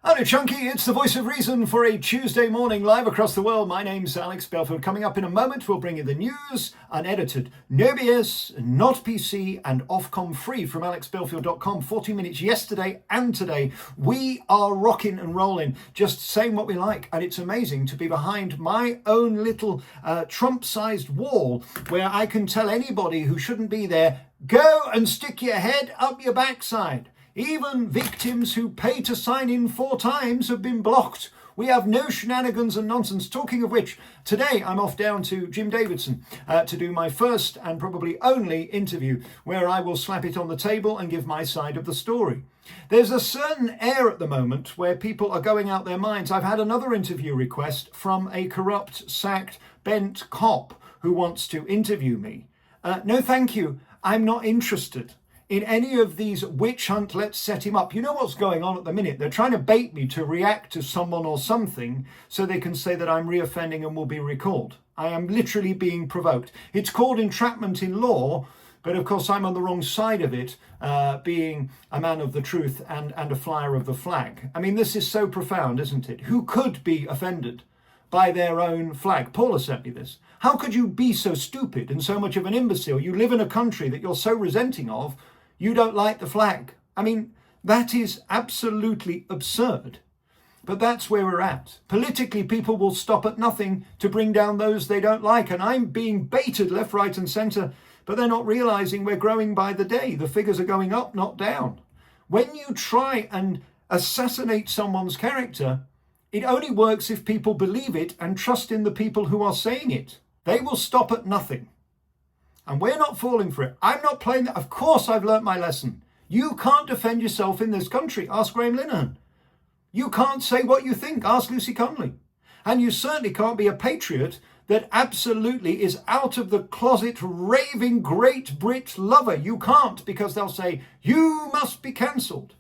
Hello, Chunky. It's the voice of reason for a Tuesday morning live across the world. My name's Alex Belfield. Coming up in a moment, we'll bring you the news, unedited, no BS, not PC, and OFCOM free from alexbelfield.com. 40 minutes yesterday and today. We are rocking and rolling, just saying what we like. And it's amazing to be behind my own little Trump-sized wall where I can tell anybody who shouldn't be there, go and stick your head up your backside. Even victims who pay to sign in 4 times have been blocked. We have no shenanigans and nonsense. Talking of which, today I'm off down to Jim Davidson to do my first and probably only interview where I will slap it on the table and give my side of the story. There's a certain air at the moment where people are going out their minds. I've had another interview request from a corrupt, sacked, bent cop who wants to interview me. No, thank you. I'm not interested in any of these witch hunt, let's set him up. You know what's going on at the minute? They're trying to bait me to react to someone or something so they can say that I'm reoffending and will be recalled. I am literally being provoked. It's called entrapment in law, but of course I'm on the wrong side of it, being a man of the truth and a flyer of the flag. I mean, this is so profound, isn't it? Who could be offended by their own flag? Paula sent me this. How could you be so stupid and so much of an imbecile? You live in a country that you're so resenting of, you don't like the flag. I mean, that is absolutely absurd. But that's where we're at. Politically, people will stop at nothing to bring down those they don't like. And I'm being baited left, right and centre. But they're not realising we're growing by the day. The figures are going up, not down. When you try and assassinate someone's character, it only works if people believe it and trust in the people who are saying it. They will stop at nothing. And we're not falling for it. I'm not playing that. Of course, I've learnt my lesson. You can't defend yourself in this country. Ask Graham Linehan. You can't say what you think. Ask Lucy Conley. And you certainly can't be a patriot that absolutely is out of the closet raving great Brit lover. You can't, because they'll say, you must be cancelled.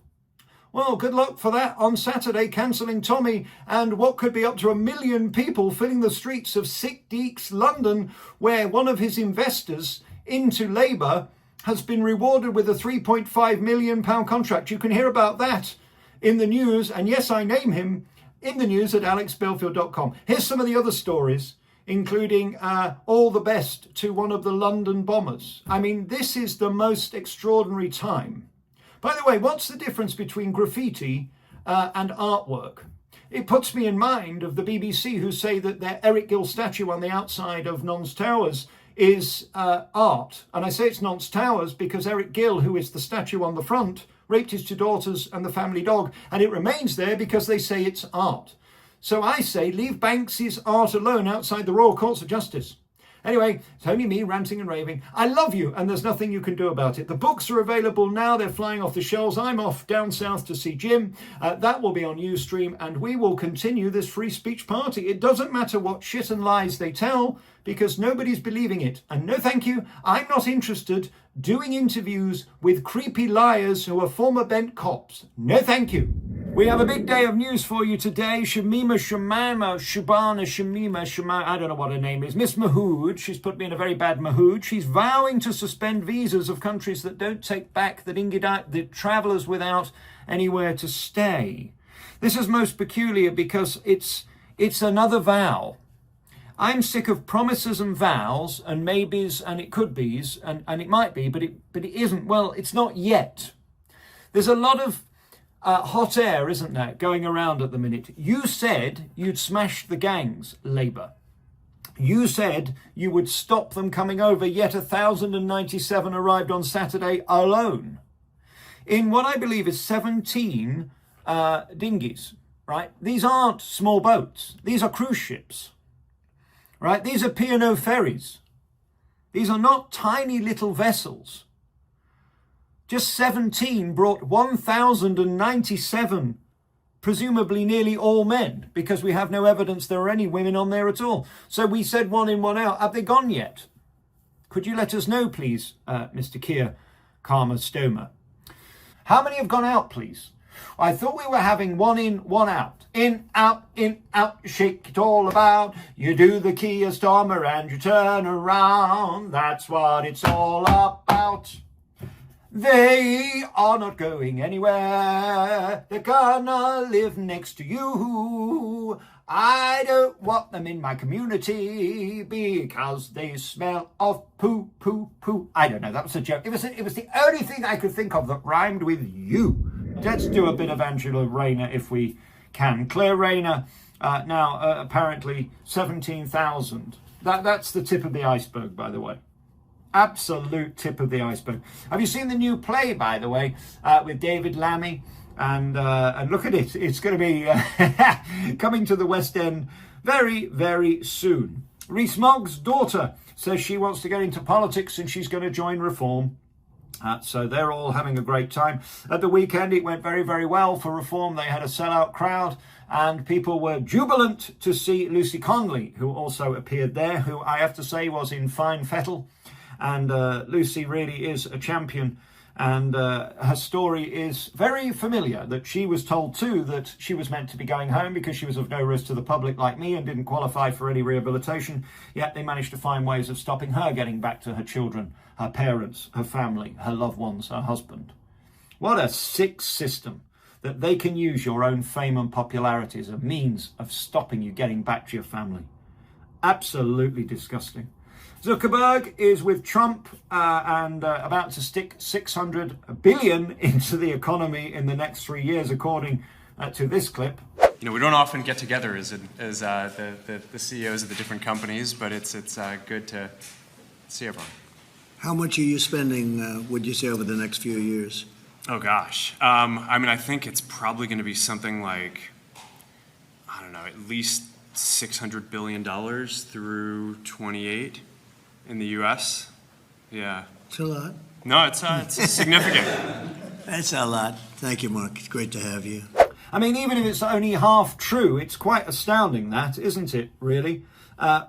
Well, good luck for that on Saturday, cancelling Tommy and what could be up to 1 million people filling the streets of Sick Deeks, London, where one of his investors into Labour has been rewarded with a £3.5 million contract. You can hear about that in the news, and yes, I name him in the news at alexbelfield.com. Here's some of the other stories, including all the best to one of the London bombers. I mean, this is the most extraordinary time. By the way, what's the difference between graffiti and artwork? It puts me in mind of the BBC, who say that their Eric Gill statue on the outside of Nonce Towers is art. And I say it's Nonce Towers because Eric Gill, who is the statue on the front, raped his 2 daughters and the family dog, and it remains there because they say it's art. So I say leave Banksy's art alone outside the Royal Courts of Justice. Anyway, it's only me ranting and raving. I love you, and there's nothing you can do about it. The books are available now. They're flying off the shelves. I'm off down south to see Jim. That will be on Ustream, and we will continue this free speech party. It doesn't matter what shit and lies they tell, because nobody's believing it. And no thank you, I'm not interested doing interviews with creepy liars who are former bent cops. No thank you. We have a big day of news for you today. Shamima, I don't know what her name is. Miss Mahood, she's put me in a very bad mood. She's vowing to suspend visas of countries that don't take back the travellers without anywhere to stay. This is most peculiar because it's another vow. I'm sick of promises and vows and maybes and it could be's and it might be, but it isn't. Well, it's not yet. There's a lot of hot air, isn't there, going around at the minute. You said you'd smash the gangs, Labour. You said you would stop them coming over, yet 1,097 arrived on Saturday alone. In what I believe is 17 dinghies, right? These aren't small boats. These are cruise ships, right? These are P&O ferries. These are not tiny little vessels. Just 17 brought 1,097, presumably nearly all men, because we have no evidence there are any women on there at all. So we said 1 in, 1 out. Have they gone yet? Could you let us know, please, Mr. Keir Karma Stomer? How many have gone out, please? I thought we were having 1 in, 1 out. In, out, shake it all about. You do the Keir Starmer and you turn around. That's what it's all about. They are not going anywhere. They're gonna live next to you. I don't want them in my community because they smell of poo, poo, poo. I don't know, that was a joke. It was the only thing I could think of that rhymed with you. Let's do a bit of Angela Rayner if we can. Claire Rayner, now apparently 17,000. That's the tip of the iceberg, by the way. Absolute tip of the iceberg. Have you seen the new play, by the way, with David Lammy? And look at it. It's going to be coming to the West End very, very soon. Rees-Mogg's daughter says she wants to get into politics and she's going to join Reform. So they're all having a great time. At the weekend, it went very, very well for Reform. They had a sellout crowd and people were jubilant to see Lucy Conley, who also appeared there, who I have to say was in fine fettle. And Lucy really is a champion. And her story is very familiar, that she was told too that she was meant to be going home because she was of no risk to the public like me and didn't qualify for any rehabilitation. Yet they managed to find ways of stopping her getting back to her children, her parents, her family, her loved ones, her husband. What a sick system that they can use your own fame and popularity as a means of stopping you getting back to your family. Absolutely disgusting. Zuckerberg is with Trump and about to stick 600 billion into the economy in the next 3 years, according to this clip. You know, we don't often get together as the CEOs of the different companies, but it's good to see everyone. How much are you spending, would you say, over the next few years? Oh, gosh. I mean, I think it's probably going to be something like, I don't know, at least $600 billion through 28 in the U.S. Yeah. It's a lot. No, it's significant. That's a lot. Thank you, Mark. It's great to have you. I mean, even if it's only half true, it's quite astounding that, isn't it, really?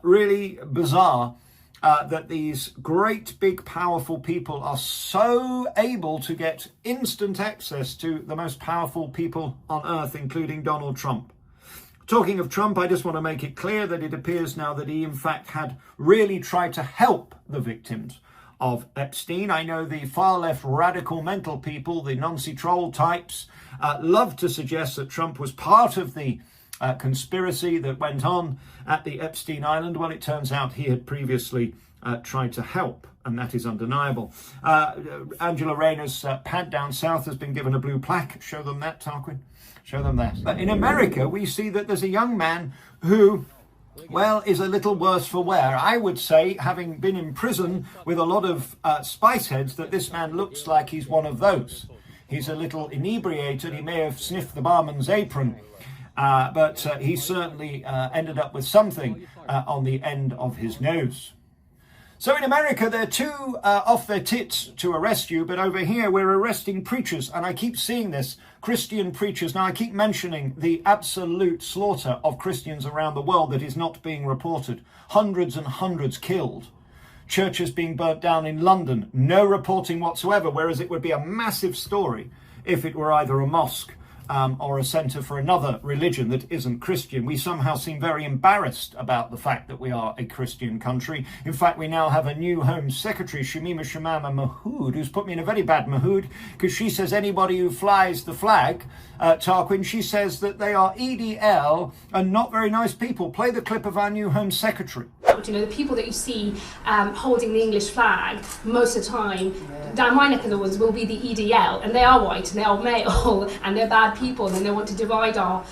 Really bizarre that these great, big, powerful people are so able to get instant access to the most powerful people on earth, including Donald Trump. Talking of Trump, I just want to make it clear that it appears now that he, in fact, had really tried to help the victims of Epstein. I know the far-left radical mental people, the Nancy troll types, love to suggest that Trump was part of the conspiracy that went on at the Epstein Island. Well, it turns out he had previously tried to help, and that is undeniable. Angela Rayner's pad down south has been given a blue plaque. Show them that, Tarquin. Show them that. But in America, we see that there's a young man who, well, is a little worse for wear. I would say, having been in prison with a lot of spice heads, that this man looks like he's one of those. He's a little inebriated. He may have sniffed the barman's apron, but he certainly ended up with something on the end of his nose. So in America, they're too off their tits to arrest you, but over here we're arresting preachers, and I keep seeing this, Christian preachers. Now I keep mentioning the absolute slaughter of Christians around the world that is not being reported. Hundreds and hundreds killed. Churches being burnt down in London, no reporting whatsoever, whereas it would be a massive story if it were either a mosque or a centre for another religion that isn't Christian. We somehow seem very embarrassed about the fact that we are a Christian country. In fact, we now have a new Home Secretary, Shamima Mahood, who's put me in a very bad mood because she says anybody who flies the flag, Tarquin, she says that they are EDL and not very nice people. Play the clip of our new Home Secretary. You know, the people that you see holding the English flag most of the time, down my neck of the woods, will be the EDL, and they are white and they are male and they're bad people, and they want to divide our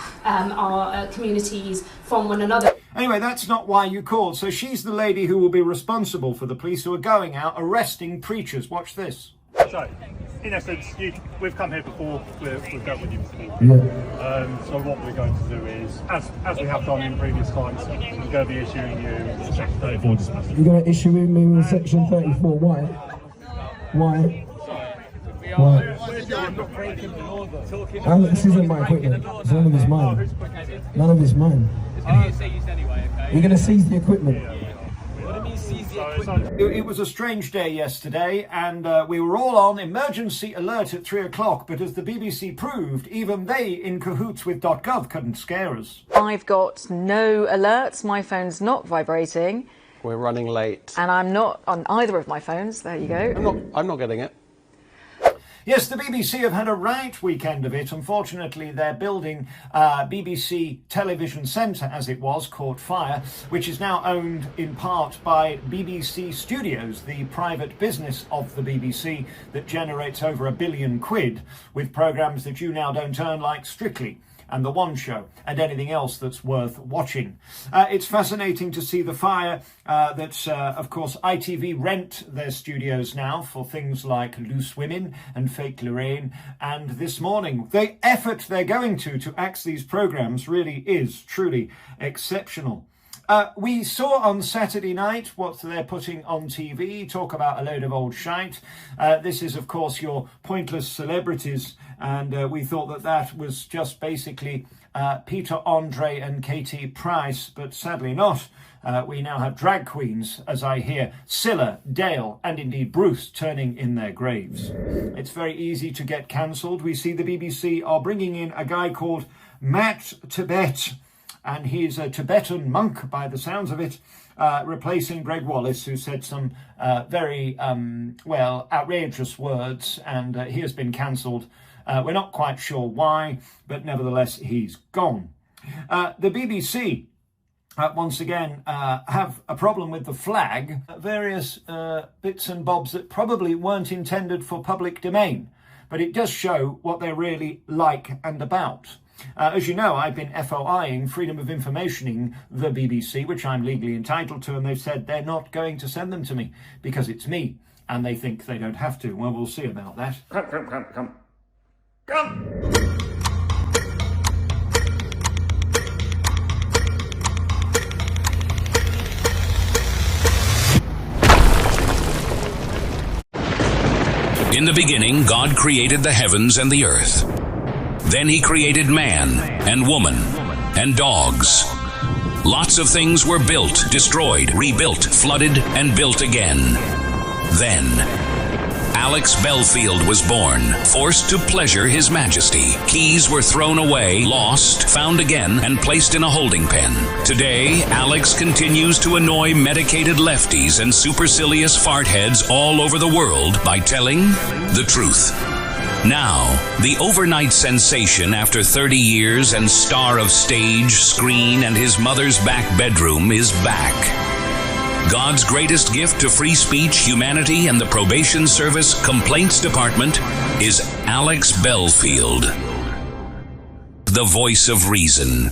communities from one another. Anyway, that's not why you called. So she's the lady who will be responsible for the police who are going out arresting preachers. Watch this. So, in essence, we've come here before, we've dealt with you before. Yeah. So what we're going to do is, as we have done in previous times, we're going to be issuing you Section 34 dismissal. You're going to issue me with Section 34, why? Why? Why? This isn't my equipment, it's none of it's mine. None of it's mine. You're going to seize the equipment. It was a strange day yesterday, and we were all on emergency alert at 3 o'clock, but as the BBC proved, even they, in cahoots with .gov, couldn't scare us. I've got no alerts, my phone's not vibrating. We're running late. And I'm not on either of my phones, there you go. I'm not getting it. Yes, the BBC have had a right weekend of it. Unfortunately, they're building BBC Television Centre, as it was, caught fire, which is now owned in part by BBC Studios, the private business of the BBC that generates over £1 billion with programmes that you now don't earn, like Strictly and The One Show, and anything else that's worth watching. It's fascinating to see the fire of course, ITV rent their studios now for things like Loose Women and Fake Lorraine, and this morning, the effort they're going to axe these programmes really is truly exceptional. We saw on Saturday night what they're putting on TV, talk about a load of old shite. This is, of course, your pointless celebrities, and we thought that was just basically Peter Andre and Katie Price, but sadly not. We now have drag queens, as I hear Scylla, Dale, and indeed Bruce turning in their graves. It's very easy to get cancelled. We see the BBC are bringing in a guy called Matt Tibet, and he's a Tibetan monk by the sounds of it, replacing Greg Wallace, who said some very, outrageous words, and he has been cancelled. We're not quite sure why, but nevertheless, he's gone. The BBC, once again, have a problem with the flag. Various bits and bobs that probably weren't intended for public domain, but it does show what they're really like and about. As you know, I've been FOIing, Freedom of Informationing, the BBC, which I'm legally entitled to, and they've said they're not going to send them to me because it's me, and they think they don't have to. Well, we'll see about that. Come. In the beginning, God created the heavens and the earth. Then he created man and woman and dogs. Lots of things were built, destroyed, rebuilt, flooded, and built again. Then, Alex Belfield was born, forced to pleasure his majesty. Keys were thrown away, lost, found again, and placed in a holding pen. Today, Alex continues to annoy medicated lefties and supercilious fartheads all over the world by telling the truth. Now, the overnight sensation after 30 years and star of stage, screen, and his mother's back bedroom is back. God's greatest gift to free speech, humanity, and the probation service complaints department is Alex Belfield, the voice of reason.